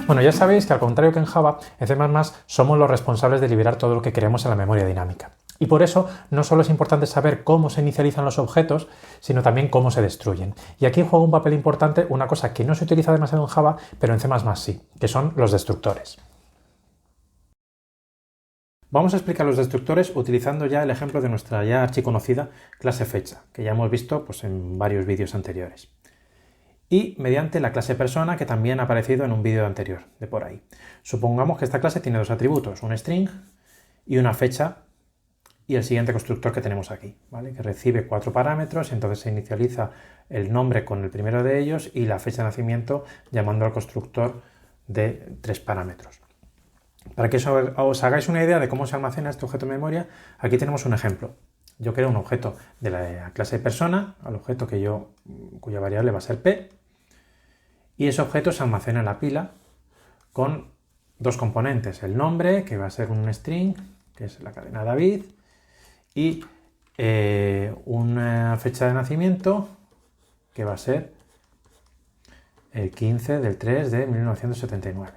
Bueno, ya sabéis que al contrario que en Java, en C++ somos los responsables de liberar todo lo que queremos en la memoria dinámica. Y por eso no solo es importante saber cómo se inicializan los objetos, sino también cómo se destruyen. Y aquí juega un papel importante una cosa que no se utiliza demasiado en Java, pero en C++ sí, que son los destructores. Vamos a explicar los destructores utilizando ya el ejemplo de nuestra ya archiconocida clase fecha, que ya hemos visto en varios vídeos anteriores. Y mediante la clase persona, que también ha aparecido en un vídeo anterior, de por ahí. Supongamos que esta clase tiene dos atributos, un string y una fecha, y el siguiente constructor que tenemos aquí, ¿vale? Que recibe 4 parámetros, entonces se inicializa el nombre con el primero de ellos y la fecha de nacimiento llamando al constructor de 3 parámetros. Para que os hagáis una idea de cómo se almacena este objeto de memoria, aquí tenemos un ejemplo. Yo creo un objeto de la clase persona, al objeto cuya variable va a ser p, y ese objeto se almacena en la pila con dos componentes, el nombre, que va a ser un string, que es la cadena David, y una fecha de nacimiento, que va a ser el 15 del 3 de 1979.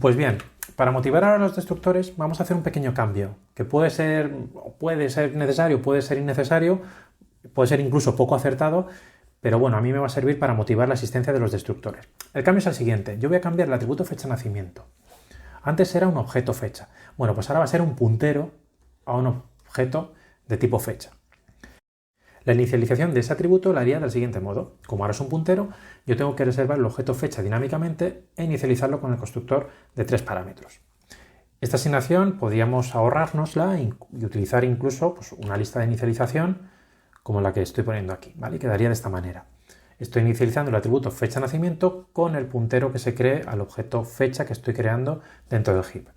Pues bien, para motivar ahora a los destructores vamos a hacer un pequeño cambio, que puede ser necesario, puede ser innecesario, puede ser incluso poco acertado, pero bueno, a mí me va a servir para motivar la existencia de los destructores. El cambio es el siguiente, yo voy a cambiar el atributo fecha de nacimiento. Antes era un objeto fecha, bueno, pues ahora va a ser un puntero a un objeto de tipo fecha. La inicialización de ese atributo la haría del siguiente modo. Como ahora es un puntero, yo tengo que reservar el objeto fecha dinámicamente e inicializarlo con el constructor de 3 parámetros. Esta asignación podríamos ahorrárnosla y utilizar incluso una lista de inicialización como la que estoy poniendo aquí, ¿vale? Quedaría de esta manera. Estoy inicializando el atributo fecha nacimiento con el puntero que se cree al objeto fecha que estoy creando dentro del heap.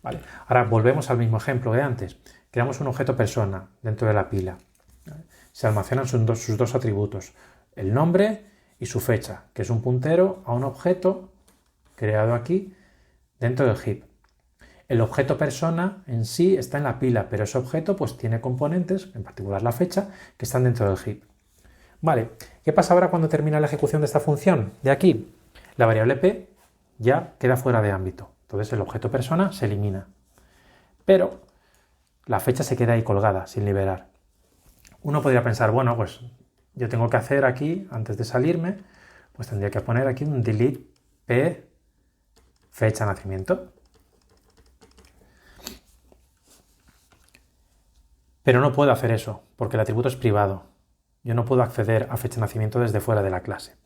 ¿Vale? Ahora volvemos al mismo ejemplo de antes. Creamos un objeto persona dentro de la pila. ¿Vale? Se almacenan sus dos atributos, el nombre y su fecha, que es un puntero a un objeto creado aquí dentro del heap. El objeto persona en sí está en la pila, pero ese objeto tiene componentes, en particular la fecha, que están dentro del heap. Vale, ¿qué pasa ahora cuando termina la ejecución de esta función? De aquí, la variable p ya queda fuera de ámbito, entonces el objeto persona se elimina. Pero la fecha se queda ahí colgada, sin liberar. Uno podría pensar, bueno, pues yo tengo que hacer aquí, antes de salirme, pues tendría que poner aquí un delete p fecha nacimiento. Pero no puedo hacer eso, porque el atributo es privado. Yo no puedo acceder a fecha de nacimiento desde fuera de la clase.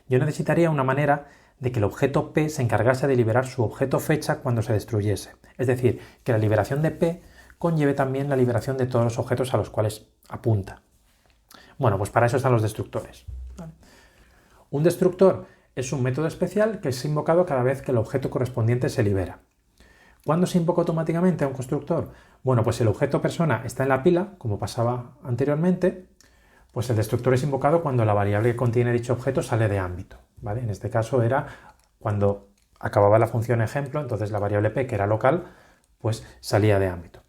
Yo necesitaría una manera de que el objeto p se encargase de liberar su objeto fecha cuando se destruyese. Es decir, que la liberación de p conlleve también la liberación de todos los objetos a los cuales apunta. Bueno, pues para eso están los destructores. ¿Vale? Un destructor es un método especial que es invocado cada vez que el objeto correspondiente se libera. ¿Cuándo se invoca automáticamente a un constructor? Bueno, pues si el objeto persona está en la pila, como pasaba anteriormente, pues el destructor es invocado cuando la variable que contiene dicho objeto sale de ámbito. ¿Vale? En este caso era cuando acababa la función ejemplo, entonces la variable p, que era local, pues salía de ámbito.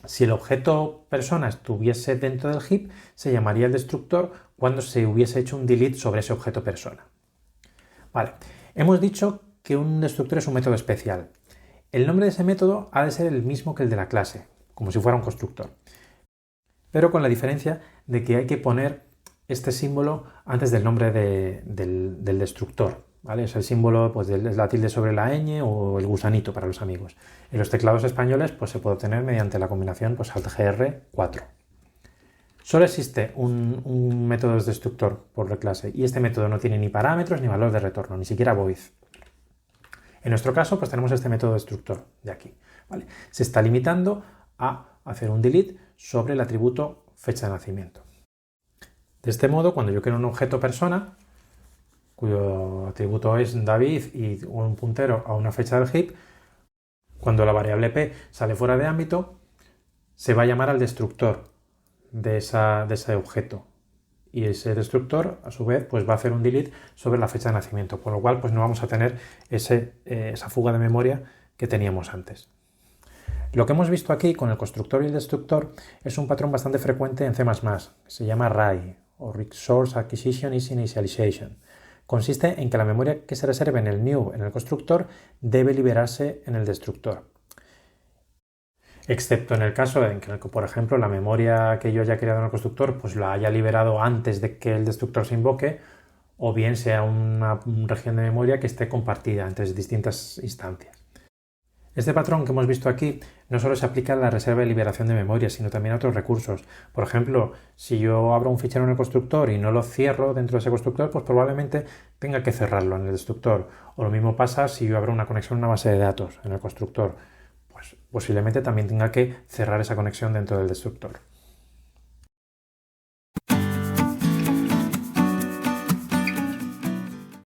Si el objeto persona estuviese dentro del heap, se llamaría el destructor cuando se hubiese hecho un delete sobre ese objeto persona. Vale, hemos dicho que un destructor es un método especial. El nombre de ese método ha de ser el mismo que el de la clase, como si fuera un constructor. Pero con la diferencia de que hay que poner este símbolo antes del nombre del destructor. ¿Vale? Es el símbolo, es la tilde sobre la ñ o el gusanito para los amigos. En los teclados españoles se puede obtener mediante la combinación Alt-GR4. Solo existe un método de destructor por la clase y este método no tiene ni parámetros ni valor de retorno, ni siquiera void. En nuestro caso tenemos este método destructor de aquí. ¿Vale? Se está limitando a hacer un delete sobre el atributo fecha de nacimiento. De este modo, cuando yo quiero un objeto persona, cuyo atributo es David y un puntero a una fecha del heap, cuando la variable p sale fuera de ámbito, se va a llamar al destructor de ese objeto. Y ese destructor, a su vez, va a hacer un delete sobre la fecha de nacimiento, con lo cual no vamos a tener esa fuga de memoria que teníamos antes. Lo que hemos visto aquí con el constructor y el destructor es un patrón bastante frecuente en C++, que se llama RAI, o Resource Acquisition is Initialization, consiste en que la memoria que se reserve en el new, en el constructor, debe liberarse en el destructor. Excepto en el caso en que, por ejemplo, la memoria que yo haya creado en el constructor pues la haya liberado antes de que el destructor se invoque, o bien sea una región de memoria que esté compartida entre distintas instancias. Este patrón que hemos visto aquí no solo se aplica a la reserva y liberación de memoria, sino también a otros recursos. Por ejemplo, si yo abro un fichero en el constructor y no lo cierro dentro de ese constructor, pues probablemente tenga que cerrarlo en el destructor. O lo mismo pasa si yo abro una conexión a una base de datos en el constructor. Pues posiblemente también tenga que cerrar esa conexión dentro del destructor.